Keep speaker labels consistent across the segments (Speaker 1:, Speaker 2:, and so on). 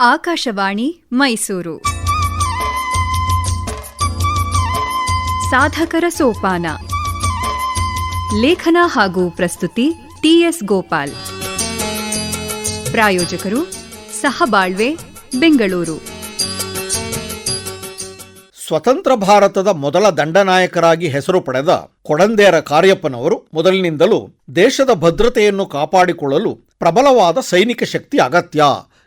Speaker 1: ಆಕಾಶವಾಣಿ ಮೈಸೂರು. ಸಾಧಕರ ಸೋಪಾನ. ಲೇಖನ ಹಾಗೂ ಪ್ರಸ್ತುತಿ ಟಿಎಸ್ ಗೋಪಾಲ್. ಪ್ರಾಯೋಜಕರು ಸಹಬಾಳ್ವೆ, ಬೆಂಗಳೂರು.
Speaker 2: ಸ್ವತಂತ್ರ ಭಾರತದ ಮೊದಲ ದಂಡನಾಯಕರಾಗಿ ಹೆಸರು ಪಡೆದ ಕೊಡಂದೇರ ಕಾರ್ಯಪ್ಪನವರು ಮೊದಲಿನಿಂದಲೂ ದೇಶದ ಭದ್ರತೆಯನ್ನು ಕಾಪಾಡಿಕೊಳ್ಳಲು ಪ್ರಬಲವಾದ ಸೈನಿಕ ಶಕ್ತಿ ಅಗತ್ಯ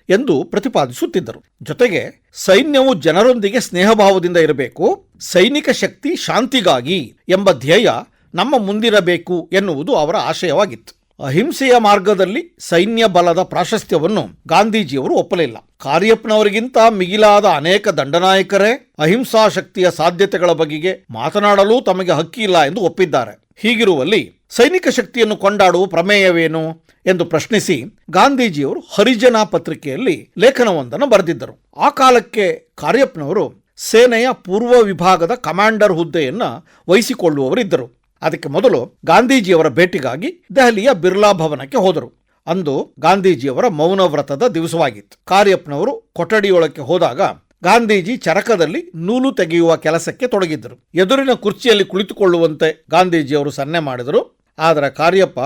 Speaker 2: ಎಂದು ಪ್ರತಿಪಾದಿಸುತ್ತಿದ್ದರು. ಜೊತೆಗೆ ಸೈನ್ಯವು ಜನರೊಂದಿಗೆ ಸ್ನೇಹಭಾವದಿಂದ ಇರಬೇಕು, ಸೈನಿಕ ಶಕ್ತಿ ಶಾಂತಿಗಾಗಿ ಎಂಬ ಧ್ಯೇಯ ನಮ್ಮ ಮುಂದಿರಬೇಕು ಎನ್ನುವುದು ಅವರ ಆಶಯವಾಗಿತ್ತು. ಅಹಿಂಸೆಯ ಮಾರ್ಗದಲ್ಲಿ ಸೈನ್ಯ ಬಲದ ಪ್ರಾಶಸ್ತ್ಯವನ್ನು ಗಾಂಧೀಜಿಯವರು ಒಪ್ಪಲಿಲ್ಲ. ಕಾರ್ಯಪ್ಪನವರಿಗಿಂತ ಮಿಗಿಲಾದ ಅನೇಕ ದಂಡನಾಯಕರೇ ಅಹಿಂಸಾ ಶಕ್ತಿಯ ಸಾಧ್ಯತೆಗಳ ಬಗೆಗೆ ಮಾತನಾಡಲು ತಮಗೆ ಹಕ್ಕಿಲ್ಲ ಎಂದು ಒಪ್ಪಿದ್ದಾರೆ. ಹೀಗಿರುವಲ್ಲಿ ಸೈನಿಕ ಶಕ್ತಿಯನ್ನು ಕೊಂಡಾಡುವ ಪ್ರಮೇಯವೇನು ಎಂದು ಪ್ರಶ್ನಿಸಿ ಗಾಂಧೀಜಿಯವರು ಹರಿಜನ ಪತ್ರಿಕೆಯಲ್ಲಿ ಲೇಖನವೊಂದನ್ನು ಬರೆದಿದ್ದರು. ಆ ಕಾಲಕ್ಕೆ ಕಾರ್ಯಪ್ಪನವರು ಸೇನೆಯ ಪೂರ್ವ ವಿಭಾಗದ ಕಮಾಂಡರ್ ಹುದ್ದೆಯನ್ನು ವಹಿಸಿಕೊಳ್ಳುವವರಿದ್ದರು. ಅದಕ್ಕೆ ಮೊದಲು ಗಾಂಧೀಜಿಯವರ ಭೇಟಿಗಾಗಿ ದೆಹಲಿಯ ಬಿರ್ಲಾ ಭವನಕ್ಕೆ ಹೋದರು. ಅಂದು ಗಾಂಧೀಜಿಯವರ ಮೌನ ವ್ರತದ ದಿವಸವಾಗಿತ್ತು. ಕಾರ್ಯಪ್ಪನವರು ಕೊಠಡಿಯೊಳಕ್ಕೆ ಹೋದಾಗ ಗಾಂಧೀಜಿ ಚರಕದಲ್ಲಿ ನೂಲು ತೆಗೆಯುವ ಕೆಲಸಕ್ಕೆ ತೊಡಗಿದ್ದರು. ಎದುರಿನ ಕುರ್ಚಿಯಲ್ಲಿ ಕುಳಿತುಕೊಳ್ಳುವಂತೆ ಗಾಂಧೀಜಿಯವರು ಸನ್ನೆ ಮಾಡಿದರು. ಆದರೆ ಕಾರ್ಯಪ್ಪ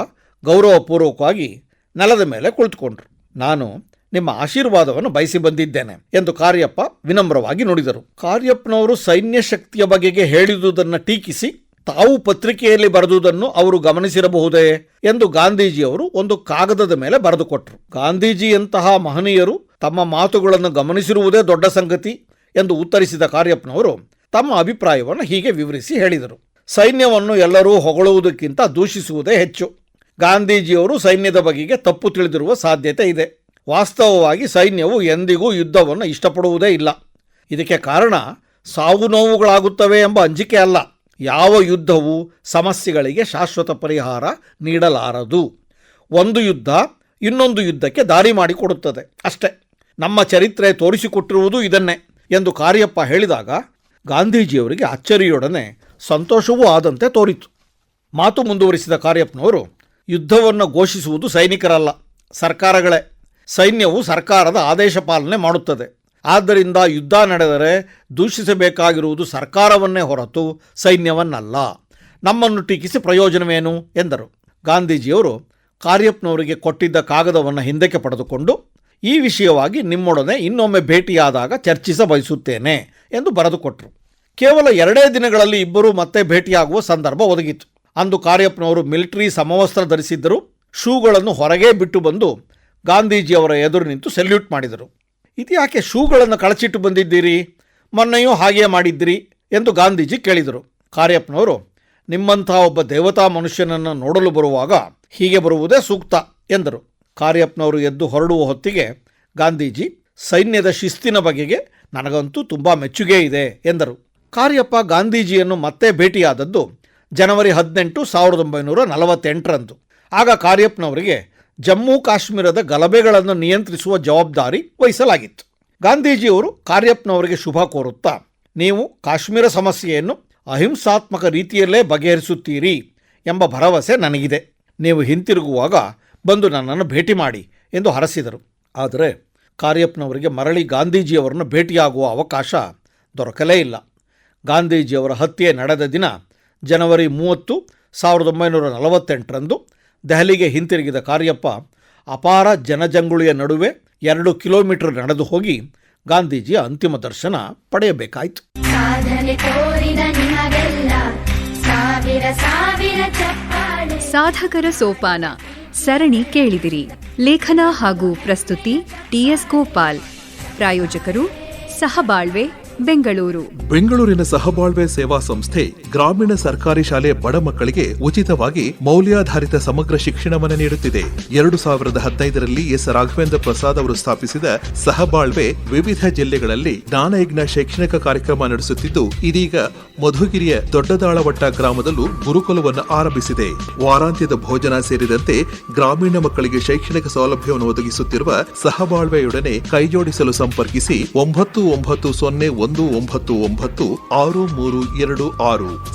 Speaker 2: ಗೌರವಪೂರ್ವಕವಾಗಿ ನೆಲದ ಮೇಲೆ ಕುಳಿತುಕೊಂಡ್ರು. ನಾನು ನಿಮ್ಮ ಆಶೀರ್ವಾದವನ್ನು ಬಯಸಿ ಬಂದಿದ್ದೇನೆ ಎಂದು ಕಾರ್ಯಪ್ಪ ವಿನಮ್ರವಾಗಿ ನುಡಿದರು. ಕಾರ್ಯಪ್ಪನವರು ಸೈನ್ಯ ಶಕ್ತಿಯ ಬಗೆಗೆ ಹೇಳಿದುದನ್ನು ಟೀಕಿಸಿ ತಾವು ಪತ್ರಿಕೆಯಲ್ಲಿ ಬರೆದುದನ್ನು ಅವರು ಗಮನಿಸಿರಬಹುದೇ ಎಂದು ಗಾಂಧೀಜಿಯವರು ಒಂದು ಕಾಗದದ ಮೇಲೆ ಬರೆದುಕೊಟ್ರು. ಗಾಂಧೀಜಿಯಂತಹ ಮಹನೀಯರು ತಮ್ಮ ಮಾತುಗಳನ್ನು ಗಮನಿಸಿರುವುದೇ ದೊಡ್ಡ ಸಂಗತಿ ಎಂದು ಉತ್ತರಿಸಿದ ಕಾರ್ಯಪ್ಪನವರು ತಮ್ಮ ಅಭಿಪ್ರಾಯವನ್ನು ಹೀಗೆ ವಿವರಿಸಿ ಹೇಳಿದರು. ಸೈನ್ಯವನ್ನು ಎಲ್ಲರೂ ಹೊಗಳುವುದಕ್ಕಿಂತ ದೂಷಿಸುವುದೇ ಹೆಚ್ಚು. ಗಾಂಧೀಜಿಯವರು ಸೈನ್ಯದ ಬಗೆಗೆ ತಪ್ಪು ತಿಳಿದಿರುವ ಸಾಧ್ಯತೆ ಇದೆ. ವಾಸ್ತವವಾಗಿ ಸೈನ್ಯವು ಎಂದಿಗೂ ಯುದ್ಧವನ್ನು ಇಷ್ಟಪಡುವುದೇ ಇಲ್ಲ. ಇದಕ್ಕೆ ಕಾರಣ ಸಾವು ನೋವುಗಳಾಗುತ್ತವೆ ಎಂಬ ಅಂಜಿಕೆ ಅಲ್ಲ. ಯಾವ ಯುದ್ಧವೂ ಸಮಸ್ಯೆಗಳಿಗೆ ಶಾಶ್ವತ ಪರಿಹಾರ ನೀಡಲಾರದು. ಒಂದು ಯುದ್ಧ ಇನ್ನೊಂದು ಯುದ್ಧಕ್ಕೆ ದಾರಿ ಮಾಡಿಕೊಡುತ್ತದೆ ಅಷ್ಟೇ. ನಮ್ಮ ಚರಿತ್ರೆ ತೋರಿಸಿಕೊಟ್ಟಿರುವುದು ಇದನ್ನೇ ಎಂದು ಕಾರ್ಯಪ್ಪ ಹೇಳಿದಾಗ ಗಾಂಧೀಜಿಯವರಿಗೆ ಅಚ್ಚರಿಯೊಡನೆ ಸಂತೋಷವೂ ಆದಂತೆ ತೋರಿತು. ಮಾತು ಮುಂದುವರಿಸಿದ ಕಾರ್ಯಪ್ಪನವರು, ಯುದ್ಧವನ್ನು ಘೋಷಿಸುವುದು ಸೈನಿಕರಲ್ಲ, ಸರ್ಕಾರಗಳೇ. ಸೈನ್ಯವು ಸರ್ಕಾರದ ಆದೇಶ ಪಾಲನೆ ಮಾಡುತ್ತದೆ. ಆದ್ದರಿಂದ ಯುದ್ಧ ನಡೆದರೆ ದೂಷಿಸಬೇಕಾಗಿರುವುದು ಸರ್ಕಾರವನ್ನೇ ಹೊರತು ಸೈನ್ಯವನ್ನಲ್ಲ. ನಮ್ಮನ್ನು ಟೀಕಿಸಿ ಪ್ರಯೋಜನವೇನು ಎಂದರು. ಗಾಂಧೀಜಿಯವರು ಕಾರ್ಯಪ್ಪನವರಿಗೆ ಕೊಟ್ಟಿದ್ದ ಕಾಗದವನ್ನು ಹಿಂದಕ್ಕೆ ಪಡೆದುಕೊಂಡು, ಈ ವಿಷಯವಾಗಿ ನಿಮ್ಮೊಡನೆ ಇನ್ನೊಮ್ಮೆ ಭೇಟಿಯಾದಾಗ ಚರ್ಚಿಸ ಬಯಸುತ್ತೇನೆ ಎಂದು ಬರೆದುಕೊಟ್ರು. ಕೇವಲ 2 ದಿನಗಳಲ್ಲಿ ಇಬ್ಬರೂ ಮತ್ತೆ ಭೇಟಿಯಾಗುವ ಸಂದರ್ಭ ಒದಗಿತು. ಅಂದು ಕಾರ್ಯಪ್ಪನವರು ಮಿಲಿಟರಿ ಸಮವಸ್ತ್ರ ಧರಿಸಿದ್ದರು. ಶೂಗಳನ್ನು ಹೊರಗೆ ಬಿಟ್ಟು ಬಂದು ಗಾಂಧೀಜಿಯವರ ಎದುರು ನಿಂತು ಸೆಲ್ಯೂಟ್ ಮಾಡಿದರು. ಇದ್ಯಾಕೆ ಶೂಗಳನ್ನು ಕಳಚಿಟ್ಟು ಬಂದಿದ್ದೀರಿ? ಮೊನ್ನೆಯೂ ಹಾಗೆಯೇ ಮಾಡಿದ್ದೀರಿ ಎಂದು ಗಾಂಧೀಜಿ ಕೇಳಿದರು. ಕಾರ್ಯಪ್ಪನವರು, ನಿಮ್ಮಂಥ ಒಬ್ಬ ದೇವತಾ ಮನುಷ್ಯನನ್ನು ನೋಡಲು ಬರುವಾಗ ಹೀಗೆ ಬರುವುದೇ ಸೂಕ್ತ ಎಂದರು. ಕಾರ್ಯಪ್ಪನವರು ಎದ್ದು ಹೊರಡುವ ಹೊತ್ತಿಗೆ ಗಾಂಧೀಜಿ, ಸೈನ್ಯದ ಶಿಸ್ತಿನ ಬಗೆಗೆ ನನಗಂತೂ ತುಂಬ ಮೆಚ್ಚುಗೆ ಇದೆ ಎಂದರು. ಕಾರ್ಯಪ್ಪ ಗಾಂಧೀಜಿಯನ್ನು ಮತ್ತೆ ಭೇಟಿಯಾದದ್ದು ಜನವರಿ 18, 1948ರಂದು. ಆಗ ಕಾರ್ಯಪ್ಪನವರಿಗೆ ಜಮ್ಮು ಕಾಶ್ಮೀರದ ಗಲಭೆಗಳನ್ನು ನಿಯಂತ್ರಿಸುವ ಜವಾಬ್ದಾರಿ ವಹಿಸಲಾಗಿತ್ತು. ಗಾಂಧೀಜಿಯವರು ಕಾರ್ಯಪ್ಪನವರಿಗೆ ಶುಭ ಕೋರುತ್ತಾ, ನೀವು ಕಾಶ್ಮೀರ ಸಮಸ್ಯೆಯನ್ನು ಅಹಿಂಸಾತ್ಮಕ ರೀತಿಯಲ್ಲೇ ಬಗೆಹರಿಸುತ್ತೀರಿ ಎಂಬ ಭರವಸೆ ನನಗಿದೆ. ನೀವು ಹಿಂತಿರುಗುವಾಗ ಬಂದು ನನ್ನನ್ನು ಭೇಟಿ ಮಾಡಿ ಎಂದು ಹರಸಿದರು. ಆದರೆ ಕಾರ್ಯಪ್ಪನವರಿಗೆ ಮರಳಿ ಗಾಂಧೀಜಿಯವರನ್ನು ಭೇಟಿಯಾಗುವ ಅವಕಾಶ ದೊರಕಲೇ ಇಲ್ಲ. ಗಾಂಧೀಜಿಯವರ ಹತ್ಯೆ ನಡೆದ ದಿನ ಜನವರಿ 30, 1948ರಂದು ದೆಹಲಿಗೆ ಹಿಂತಿರುಗಿದ ಕಾರ್ಯಪ್ಪ ಅಪಾರ ಜನಜಂಗುಳಿಯ ನಡುವೆ 2 ಕಿಲೋಮೀಟರ್ ನಡೆದು ಹೋಗಿ ಗಾಂಧೀಜಿಯ ಅಂತಿಮ ದರ್ಶನ ಪಡೆಯಬೇಕಾಯಿತು.
Speaker 1: ಸಾಧಕರ ಸೋಪಾನ ಸರಣಿ ಕೇಳಿದಿರಿ. ಲೇಖನ ಹಾಗೂ ಪ್ರಸ್ತುತಿ ಟಿಎಸ್ ಗೋಪಾಲ್. ಪ್ರಾಯೋಜಕರು ಸಹಬಾಳ್ವೆ, ಬೆಂಗಳೂರು.
Speaker 3: ಬೆಂಗಳೂರಿನ ಸಹಬಾಳ್ವೆ ಸೇವಾ ಸಂಸ್ಥೆ ಗ್ರಾಮೀಣ ಸರ್ಕಾರಿ ಶಾಲೆ ಬಡ ಮಕ್ಕಳಿಗೆ ಉಚಿತವಾಗಿ ಮೌಲ್ಯಾಧಾರಿತ ಸಮಗ್ರ ಶಿಕ್ಷಣವನ್ನು ನೀಡುತ್ತಿದೆ. 2015ರಲ್ಲಿ ಎಸ್ ರಾಘವೇಂದ್ರ ಪ್ರಸಾದ್ ಅವರು ಸ್ಥಾಪಿಸಿದ ಸಹಬಾಳ್ವೆ ವಿವಿಧ ಜಿಲ್ಲೆಗಳಲ್ಲಿ ಜ್ಞಾನಯಜ್ಞ ಶೈಕ್ಷಣಿಕ ಕಾರ್ಯಕ್ರಮ ನಡೆಸುತ್ತಿದ್ದು, ಇದೀಗ ಮಧುಗಿರಿಯ ದೊಡ್ಡದಾಳವಟ್ಟ ಗ್ರಾಮದಲ್ಲೂ ಗುರುಕುಲವನ್ನು ಆರಂಭಿಸಿದೆ. ವಾರಾಂತ್ಯದ ಭೋಜನ ಸೇರಿದಂತೆ ಗ್ರಾಮೀಣ ಮಕ್ಕಳಿಗೆ ಶೈಕ್ಷಣಿಕ ಸೌಲಭ್ಯವನ್ನು ಒದಗಿಸುತ್ತಿರುವ ಸಹಬಾಳ್ವೆಯೊಡನೆ ಕೈಜೋಡಿಸಲು ಸಂಪರ್ಕಿಸಿ 9901996326.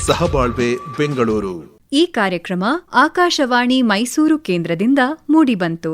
Speaker 3: ಸಹಬಾಳ್ವೆ, ಬೆಂಗಳೂರು.
Speaker 1: ಈ ಕಾರ್ಯಕ್ರಮ ಆಕಾಶವಾಣಿ ಮೈಸೂರು ಕೇಂದ್ರದಿಂದ ಮೂಡಿಬಂತು.